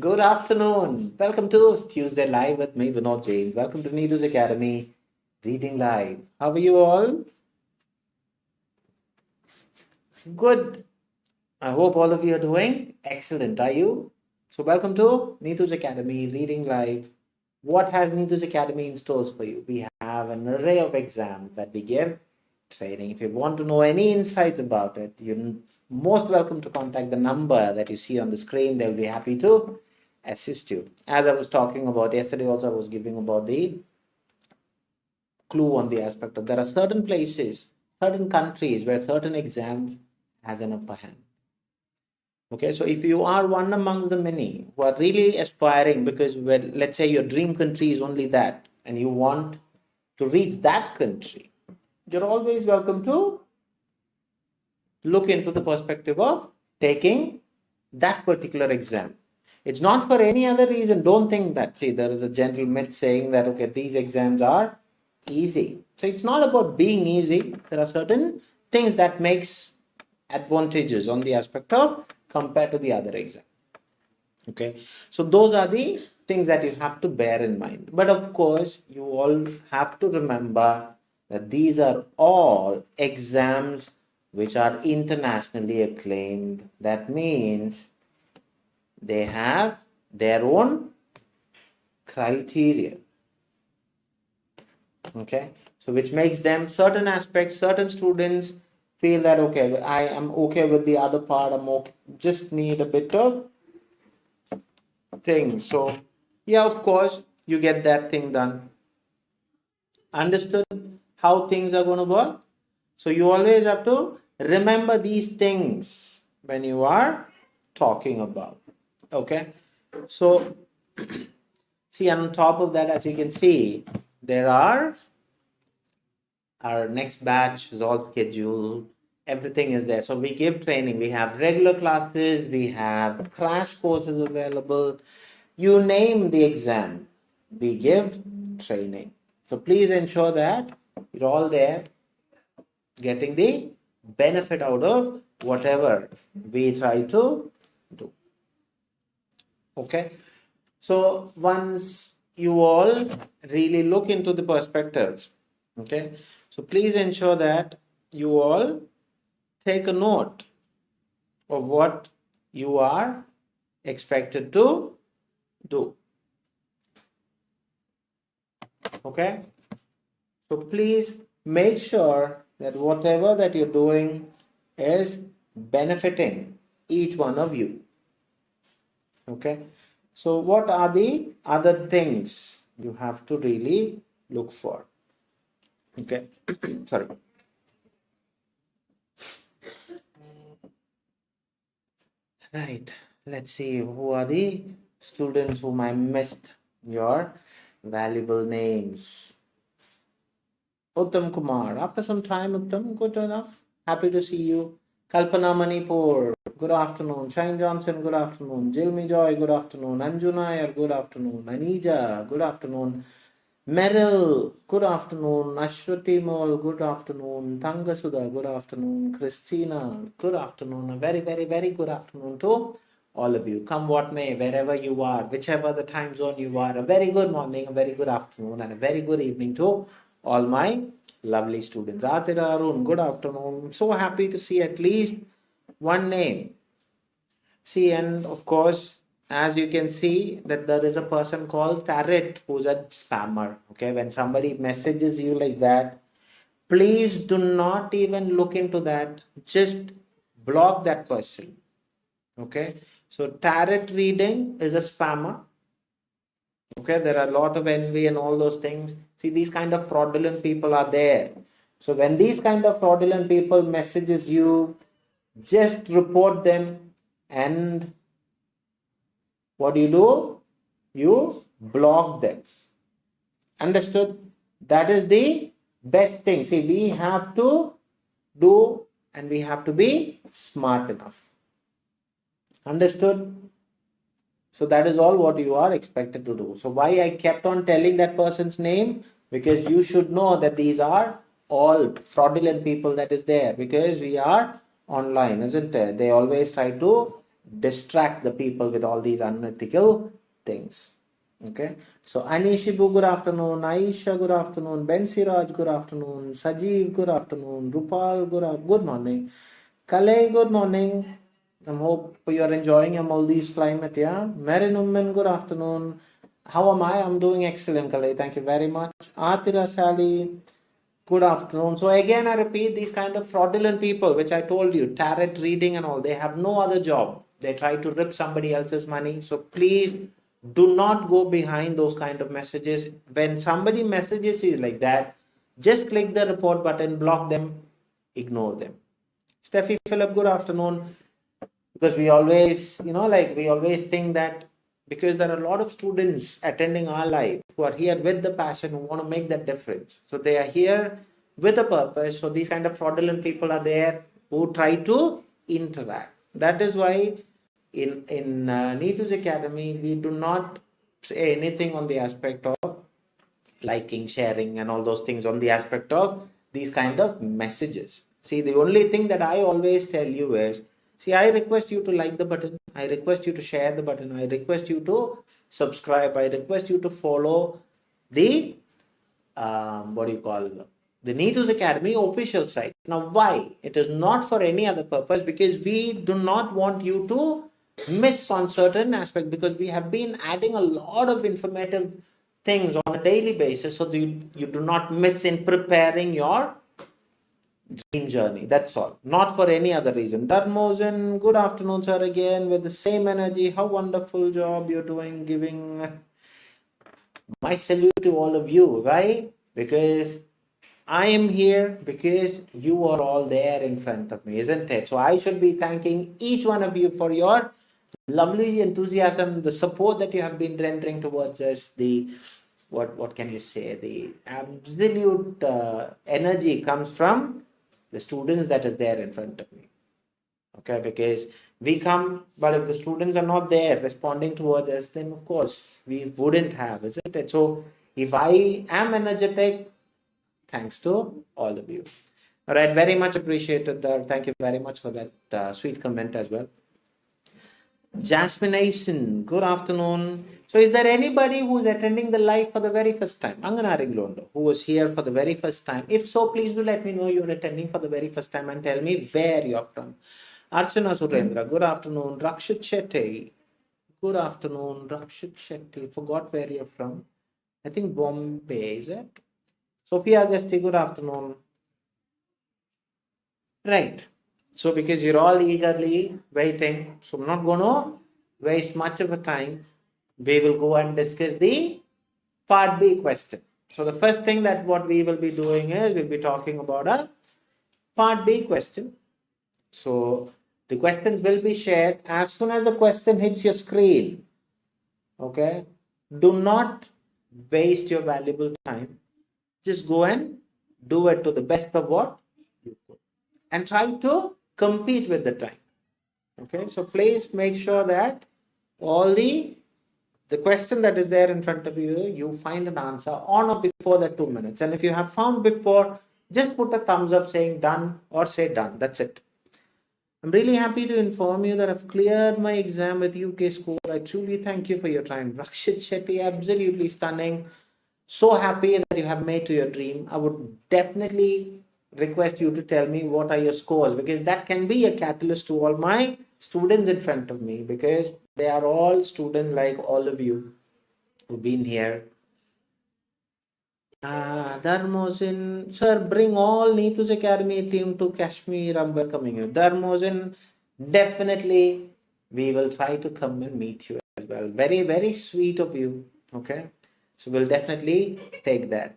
Good afternoon. Welcome to Tuesday Live with me, Vinod Jain. Welcome to Neetu's Academy Reading Live. How are you all? Good. I hope all of you are doing excellent. Are you? So, welcome to Neetu's Academy Reading Live. What has Neetu's Academy in stores for you? We have an array of exams that we give training. If you want to know any insights about it, you're most welcome to contact the number that you see on the screen. They'll be happy to assist you. As I was talking about yesterday, also I was giving about the clue on the aspect of there are certain places, certain countries where certain exams has an upper hand. Okay, so if you are one among the many who are really aspiring, because let's say your dream country is only that, and you want to reach that country, you're always welcome to look into the perspective of taking that particular exam. It's not for any other reason. Don't think that. See, there is a general myth saying that, okay, these exams are easy. So it's not about being easy. There are certain things that makes advantages on the aspect of compared to the other exam. Okay, so those are the things that you have to bear in mind. But of course, you all have to remember that these are all exams which are internationally acclaimed. That means they have their own criteria. Okay, so which makes them certain aspects, certain students feel that, okay, I am okay with the other part, I'm okay, just need a bit of thing. So yeah, of course, you get that thing done. Understood how things are going to work? So you always have to remember these things when you are talking about. Okay, so see, on top of that, as you can see, there are our next batch is all scheduled. Everything is there. So we give training. We have regular classes. We have crash courses available. You name the exam, we give training. So please ensure that you're all there getting the benefit out of whatever we try to do. Okay, so once you all really look into the perspectives, okay, so please ensure that you all take a note of what you are expected to do. Okay, so please make sure that whatever that you're doing is benefiting each one of you. Okay, so what are the other things you have to really look for? Okay, sorry. Right, let's see who are the students whom I missed your valuable names. Uttam Kumar, after some time, Uttam, good enough. Happy to see you. Kalpana Manipur, good afternoon. Shine Johnson, good afternoon. Jilmi Joy, good afternoon. Anju Nair, good afternoon. Anija, good afternoon. Meryl, good afternoon. Ashwati Mol, good afternoon. Tangasudha, good afternoon. Christina, good afternoon. A very, very, very good afternoon to all of you. Come what may, wherever you are, whichever the time zone you are, a very good morning, a very good afternoon, and a very good evening to all my lovely students. Atira Arun, good afternoon. So happy to see at least one name. See, and of course, as you can see that there is a person called Tarot who's a spammer. Okay, when somebody messages you like that, please do not even look into that. Just block that person. Okay, so Tarot reading is a spammer. Okay, there are a lot of envy and all those things. See, these kind of fraudulent people are there. So when these kind of fraudulent people messages you, just report them, and what do? You block them. Understood? That is the best thing. See, we have to do and we have to be smart enough. Understood? So that is all what you are expected to do. So why I kept on telling that person's name? Because you should know that these are all fraudulent people that is there, because we are online, isn't it? They always try to distract the people with all these unethical things. Okay, so Anishibu, good afternoon. Aisha, good afternoon. Bensiraj, good afternoon. Sajeev, good afternoon. Rupal, good morning. Kalei, good morning. I hope you are enjoying your Maldives climate, yeah? Marin Umman, good afternoon. How am I? I'm doing excellent, Kalei. Thank you very much. Atira Sally, good afternoon. So again, I repeat, these kind of fraudulent people, which I told you, tarot reading and all, they have no other job. They try to rip somebody else's money. So please do not go behind those kind of messages. When somebody messages you like that, just click the report button, block them, ignore them. Steffi Philip, good afternoon. Because we always, we always think that because there are a lot of students attending our life who are here with the passion, who want to make that difference. So they are here with a purpose. So these kind of fraudulent people are there who try to interact. That is why in 𝐻𝐸𝐬𝐬𝐢𝐬𝐬𝐻 Academy, we do not say anything on the aspect of liking, sharing, and all those things on the aspect of these kind of messages. See, the only thing that I always tell you is, see, I request you to like the button. I request you to share the button. I request you to subscribe. I request you to follow the, the 𝐻𝐸𝐬𝐬𝐢𝐬𝐬𝐻 Academy official site. Now, why? It is not for any other purpose, because we do not want you to miss on certain aspects, because we have been adding a lot of informative things on a daily basis, so that you do not miss in preparing your dream journey. That's all, not for any other reason. Dharmozen, good afternoon, sir, again with the same energy. How wonderful job you're doing, giving my salute to all of you. Why? Because I am here because you are all there in front of me, isn't it? So I should be thanking each one of you for your lovely enthusiasm, the support that you have been rendering towards us, the what can you say, the absolute energy comes from the students that is there in front of me. Okay, because we come, but if the students are not there responding towards us, then of course we wouldn't have, isn't it? So if I am energetic, thanks to all of you. All right, very much appreciated there. Thank you very much for that sweet comment as well. Jasmination, good afternoon. So is there anybody who is attending the live for the very first time? Anganariglondo, who was here for the very first time? If so, please do let me know you're attending for the very first time and tell me where you're from. Archana Surendra, good afternoon. Rakshit Shetty, good afternoon. Rakshit Shetty, forgot where you're from. I think Bombay, is it? Sophia Agasti, good afternoon. Right. So because you're all eagerly waiting, so I'm not going to waste much of a time. We will go and discuss the part B question. So the first thing that what we will be doing is we'll be talking about a part B question. So the questions will be shared as soon as the question hits your screen. Okay. Do not waste your valuable time. Just go and do it to the best of what you could. And try to compete with the time. Okay, so please make sure that all the question that is there in front of you, you find an answer on or before that 2 minutes. And if you have found before, just put a thumbs up saying done or say done. That's it. I'm really happy to inform you that I've cleared my exam with UK score. I truly thank you for your time. Rakshit Shetty, absolutely stunning. So happy that you have made to your dream. I would definitely request you to tell me what are your scores, because that can be a catalyst to all my students in front of me, because they are all students like all of you who've been here. Dharmozen, sir, bring all 𝐻𝐸𝐬𝐬𝐢𝐬𝐬𝐻 Academy team to Kashmir. I'm welcoming you. Dharmozen, definitely we will try to come and meet you as well. Very, very sweet of you. Okay, so we'll definitely take that.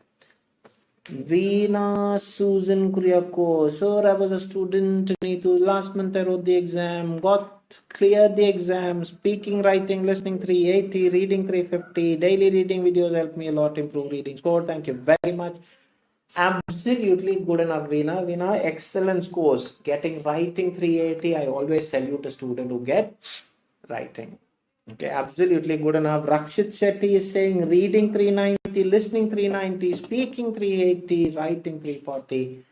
Veena Susan Kuriako. Sir, I was a student. Last month I wrote the exam, cleared the exam. Speaking, writing, listening 380, reading 350. Daily reading videos helped me a lot improve reading score. Thank you very much. Absolutely good enough, Veena. Veena, excellent scores. Getting writing 380. I always salute a student who gets writing. Okay, absolutely good enough. Rakshit Shetty is saying reading 390, listening 390, speaking 380, writing 340.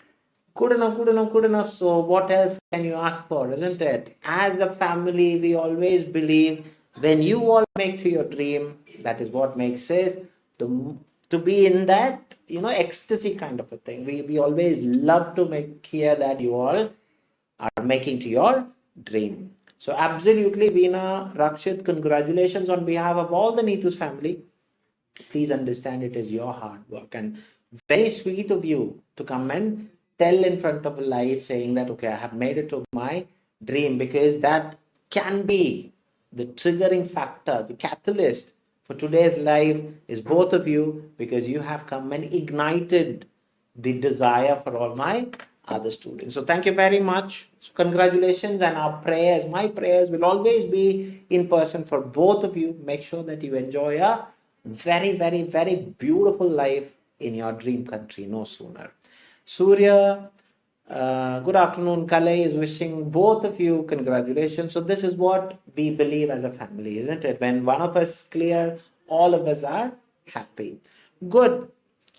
Good enough, good enough, good enough. So what else can you ask for, isn't it? As a family, we always believe when you all make to your dream, that is what makes us to be in that, ecstasy kind of a thing. We always love to hear that you all are making to your dream. So absolutely, Veena, Rakshit, congratulations on behalf of all the Neetu's family. Please understand it is your hard work and very sweet of you to come and tell in front of a light saying that, okay, I have made it to my dream, because that can be the triggering factor, the catalyst for today's life is both of you, because you have come and ignited the desire for all my other students. So thank you very much. So congratulations, and our prayers, my prayers will always be in person for both of you. Make sure that you enjoy a very, very, very beautiful life in your dream country, no sooner. Surya, good afternoon. Kalai is wishing both of you congratulations. So this is what we believe as a family, isn't it? When one of us clear, all of us are happy. Good.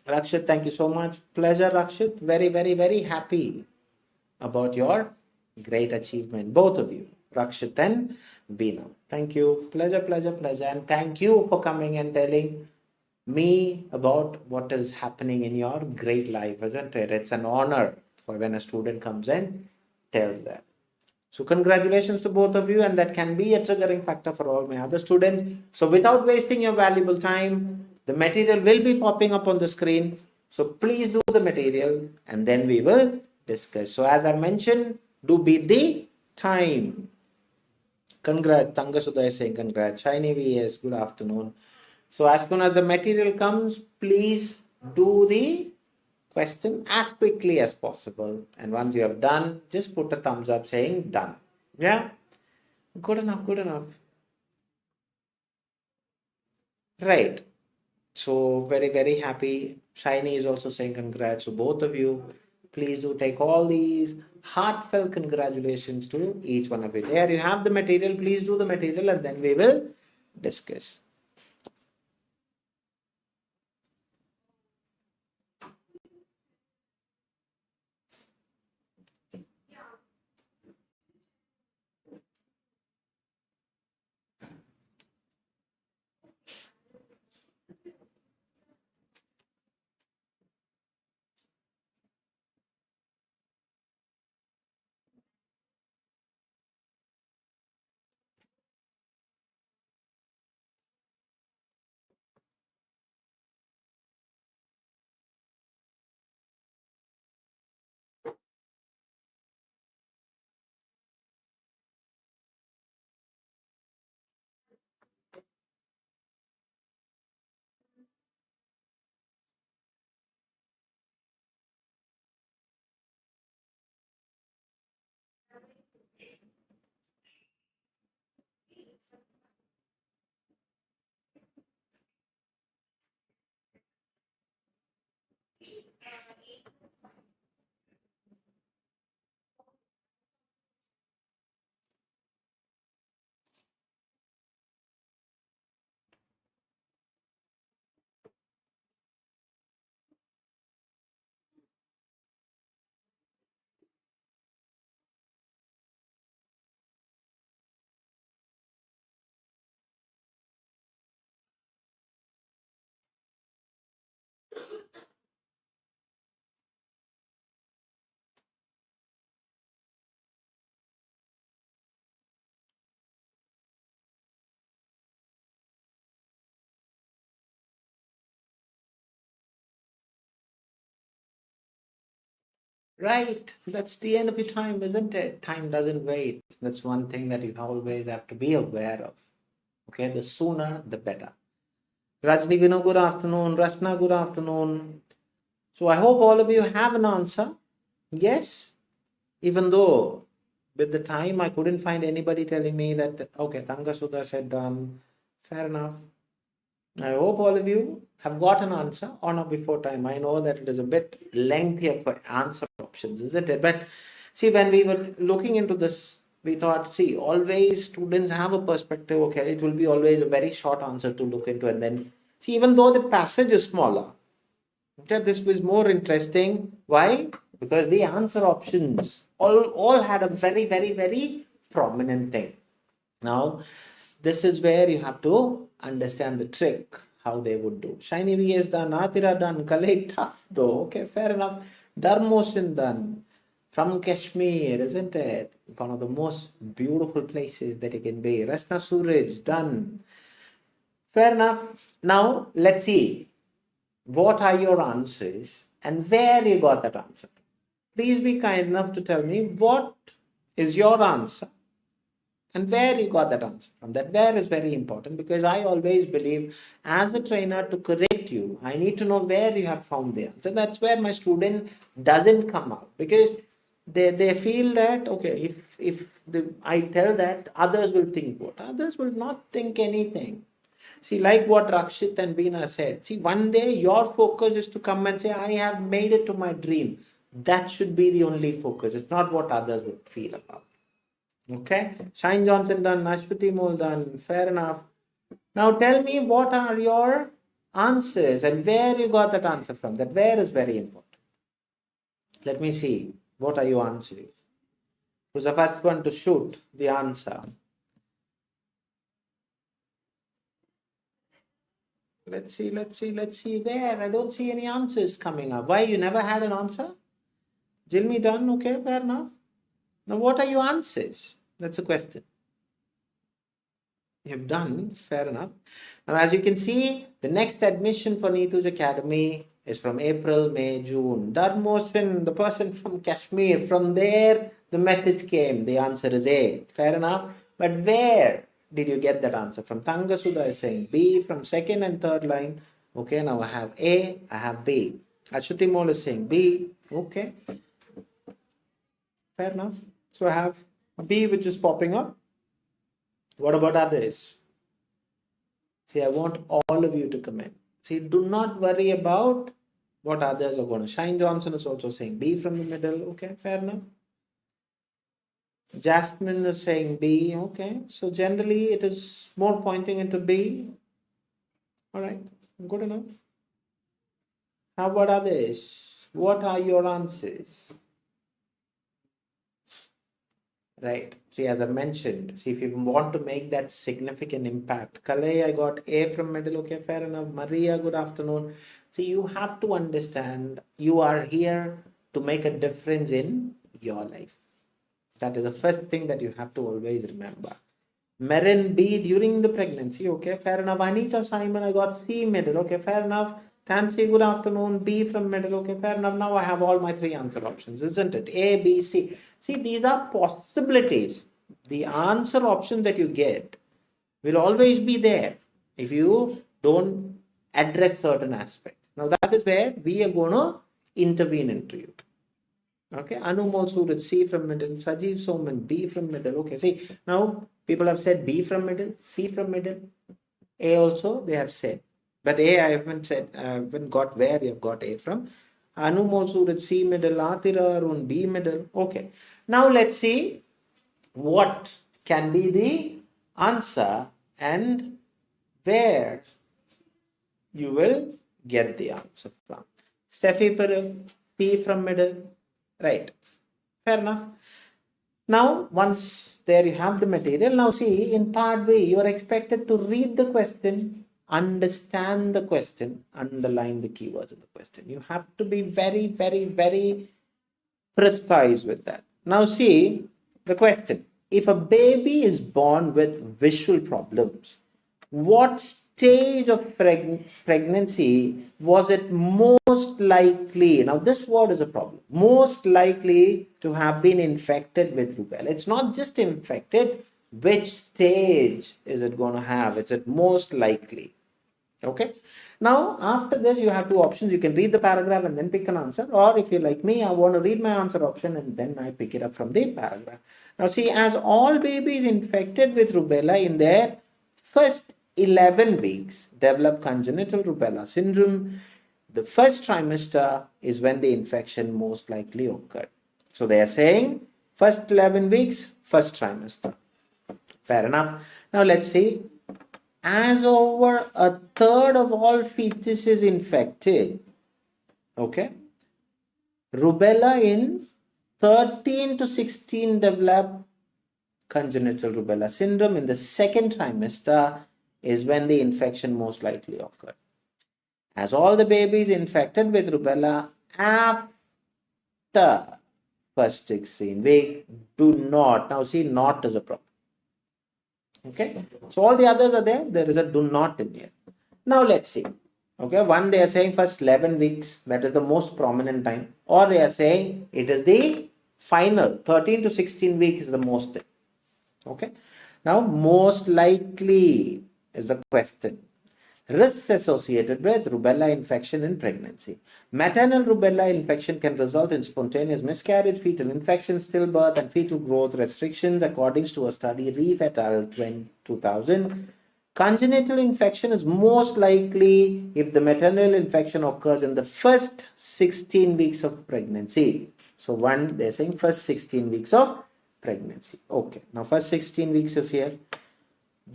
Rakshit, thank you so much. Pleasure, Rakshit. Very, very, very happy about your great achievement, both of you, Rakshit and Veena. Thank you. Pleasure, pleasure, pleasure. And thank you for coming and telling me about what is happening in your great life, isn't it? It's an honor for when a student comes and tells that. So congratulations to both of you, and that can be a triggering factor for all my other students. So without wasting your valuable time, the material will be popping up on the screen. So please do the material and then we will discuss. So as I mentioned, do beat the time. Congrats. Tanga Sudai is saying congrats. Shiny VS, good afternoon. So as soon as the material comes, please do the question as quickly as possible. And once you have done, just put a thumbs up saying done. Yeah? Good enough, good enough. Right. So very, very happy. Shiny is also saying congrats. So both of you, please do take all these heartfelt congratulations to each one of you. There you have the material. Please do the material and then we will discuss. Right. That's the end of your time, isn't it? Time doesn't wait. That's one thing that you always have to be aware of. Okay, the sooner the better. Rajni Vino, good afternoon. Rasna, good afternoon. So I hope all of you have an answer. Yes, even though with the time I couldn't find anybody telling me that, okay, Tanga Sudha said done. Fair enough. I hope all of you have got an answer or not before time. I know that it is a bit lengthier for answer options, isn't it? But see, when we were looking into this, we thought, see, always students have a perspective, okay, it will be always a very short answer to look into. And then, see, even though the passage is smaller, okay, this was more interesting. Why? because the answer options all had a very, very, very prominent thing. Now, this is where you have to understand the trick, how they would do. 𝐿𝐶𝐕 is done, Atira done, 𝐂𝐽𝐫 tough though. Okay, fair enough. 𝗏𝐺 done. From Kashmir, isn't it? One of the most beautiful places that you can be. Rasna Suraj, done. Fair enough. Now, let's see. What are your answers and where you got that answer? Please be kind enough to tell me what is your answer and where you got that answer from. That where is very important, because I always believe as a trainer, to correct you, I need to know where you have found the answer. That's where my student doesn't come out, because they feel that, okay, if I tell that, others will think what? Others will not think anything. See, like what Rakshit and Veena said, see, one day your focus is to come and say, I have made it to my dream. That should be the only focus. It's not what others would feel about. Okay? Shine Johnson done, Ashwati Mole done, fair enough. Now tell me, what are your answers and where you got that answer from? That where is very important. Let me see. What are your answers? Who's the first one to shoot the answer? Let's see. Where? I don't see any answers coming up. Why? You never had an answer? Jilmi done? Okay, fair enough. Now, what are your answers? That's the question. You've done, fair enough. Now, as you can see, the next admission for Neetu's Academy is from April, May, June. 𝗏𝐺, the person from Kashmir, from there the message came. The answer is A. Fair enough. But where did you get that answer from? Tanga Sudha is saying B from second and third line. Okay, now I have A, I have B. Ashwati Mole is saying B. Okay. Fair enough. So I have B, which is popping up. What about others? See, I want all of you to comment. See, do not worry about what others are going to. Shine Johnson is also saying B from the middle. Okay, fair enough. Jasmine is saying B. Okay, so generally it is more pointing into B. All right, good enough. How about others? What are your answers? Right. See, as I mentioned, see, if you want to make that significant impact, Kalei, I got A from middle. Okay, fair enough. Maria, good afternoon. See, you have to understand you are here to make a difference in your life. That is the first thing that you have to always remember. Marin B during the pregnancy. Okay, fair enough. Anita Simon, I got C middle. Okay, fair enough. Tansy, good afternoon. B from middle. Okay, fair enough. Now I have all my three answer options, isn't it? A, B, C. See, these are possibilities. The answer option that you get will always be there if you don't address certain aspects. Now that is where we are going to intervene into you. Okay, Anumol Suraj, C from middle. Sajeev Soman, B from middle. Okay, see, now people have said B from middle, C from middle. A also they have said. But A I haven't said, I haven't got where you have got A from. Anumol Suraj, C middle. Atira Arun, B middle. Okay. Now let's see what can be the answer and where you will get the answer from. 𝗏𝐵, P from middle. Right. Fair enough. Now, once there you have the material. Now see, in part B, you are expected to read the question, understand the question, underline the keywords of the question. You have to be very, very, very precise with that. Now see the question. If a baby is born with visual problems, what stage of pregnancy was it most likely? Now this word is a problem. Most likely to have been infected with rubella. It's not just infected. Which stage is it going to have? It's at most likely. Okay. Now, after this, you have two options. You can read the paragraph and then pick an answer. Or if you're like me, I want to read my answer option and then I pick it up from the paragraph. Now, see, as all babies infected with rubella in their first 11 weeks develop congenital rubella syndrome, the first trimester is when the infection most likely occurred. So, they are saying first 11 weeks, first trimester. Fair enough. Now, let's see. As over a third of all fetuses infected, okay, Rubella in 13 to 16 develop congenital rubella syndrome in the second trimester is when the infection most likely occurred. As all the babies infected with rubella after first 16 week do not, now see, not is a problem. Okay, so all the others are there is a do not in here. Now let's see. Okay, one they are saying first 11 weeks, that is the most prominent time, or they are saying it is the final 13 to 16 week is the most thing. Okay, now most likely is the question. Risks associated with rubella infection in pregnancy. Maternal rubella infection can result in spontaneous miscarriage, fetal infection, stillbirth, and fetal growth restrictions, according to a study Reef et al. 2000. Congenital infection is most likely if the maternal infection occurs in the first 16 weeks of pregnancy. So one, they're saying first 16 weeks of pregnancy. Okay, now first 16 weeks is here.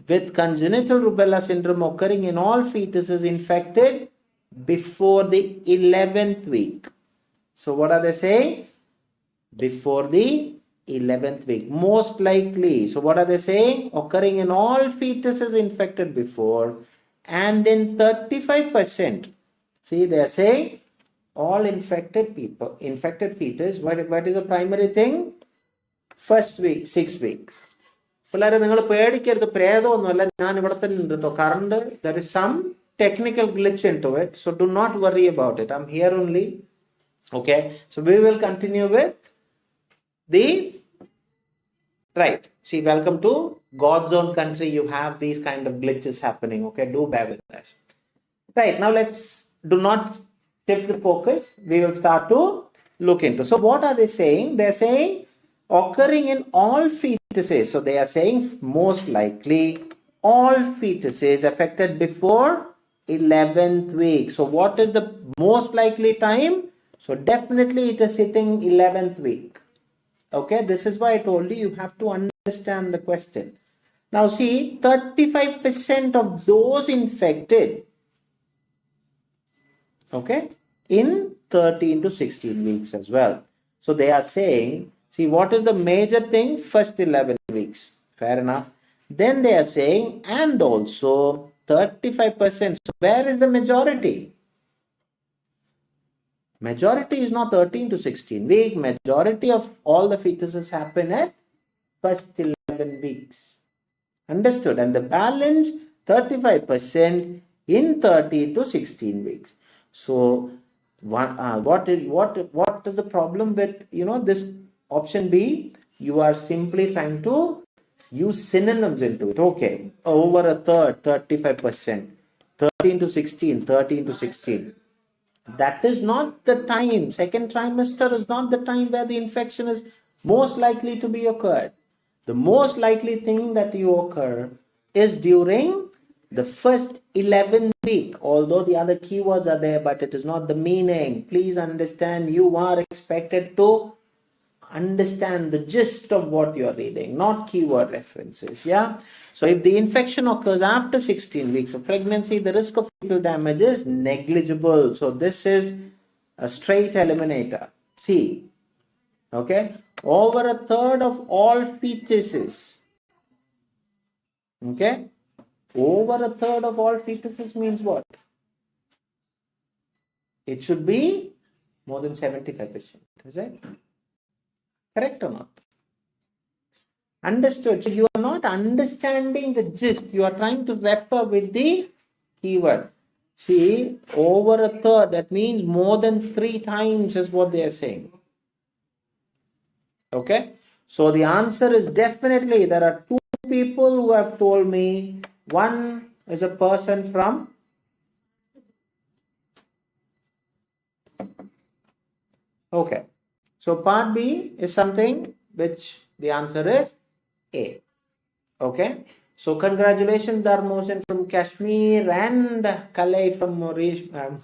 With congenital rubella syndrome occurring in all fetuses infected before the 11th week. So what are they saying? Before the 11th week, most likely. So what are they saying? Occurring in all fetuses infected before, and in 35%. See, they are saying all infected people, infected fetus. What is the primary thing? First week, 6 weeks. There is some technical glitch into it, so do not worry about it. I'm here only. Okay, so we will continue with the right. See, welcome to God's own country. You have these kind of glitches happening. Okay, do bear with us. Right, now let's do not shift the focus. We will start to look into. So what are they saying? They're saying occurring in all fetuses. So they are saying most likely all fetuses affected before 11th week. So what is the most likely time? So definitely it is hitting 11th week. Okay, this is why I told you have to understand the question. Now see, 35% of those infected, okay, in 13 to 16 weeks as well. So they are saying, see, what is the major thing? First 11 weeks. Fair enough. Then they are saying, and also 35%. So where is the majority? Majority is not 13 to 16 weeks. Majority of all the fetuses happen at first 11 weeks. Understood? And the balance 35% in 13 to 16 weeks. So what is the problem with this option B? You are simply trying to use synonyms into it. Okay, over a third, 35%, 13 to 16, 13 to 16. That is not the time. Second trimester is not the time where the infection is most likely to be occurred. The most likely thing that you occur is during the first 11 week, although the other keywords are there, but it is not the meaning. Please understand, you are expected to understand the gist of what you are reading, not keyword references. Yeah. So if the infection occurs after 16 weeks of pregnancy, the risk of fetal damage is negligible. So this is a straight eliminator. C. Okay. Over a third of all fetuses. Okay. Over a third of all fetuses means what? It should be more than 75%. Is it? Correct or not? Understood. So you are not understanding the gist. You are trying to refer with the keyword. See, over a third, that means more than 3 times is what they are saying. Okay. So the answer is definitely, there are 2 people who have told me. One is a person from okay. So part B is something which the answer is A. Okay. So congratulations, Darmosan from Kashmir and Kalei from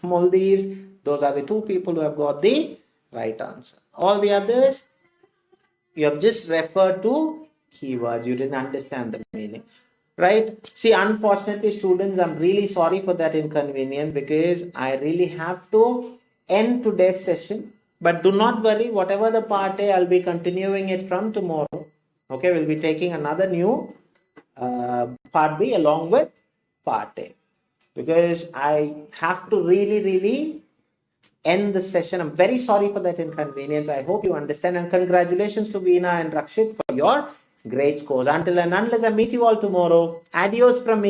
Maldives. Those are the 2 people who have got the right answer. All the others, you have just referred to keywords. You didn't understand the meaning. Right? See, unfortunately, students, I'm really sorry for that inconvenience because I really have to end today's session. But do not worry, whatever the part A, I'll be continuing it from tomorrow. Okay, we'll be taking another new part B along with part A. Because I have to really end this session. I'm very sorry for that inconvenience. I hope you understand. And congratulations to Veena and Rakshit for your great scores. Until and unless I meet you all tomorrow, adios from me.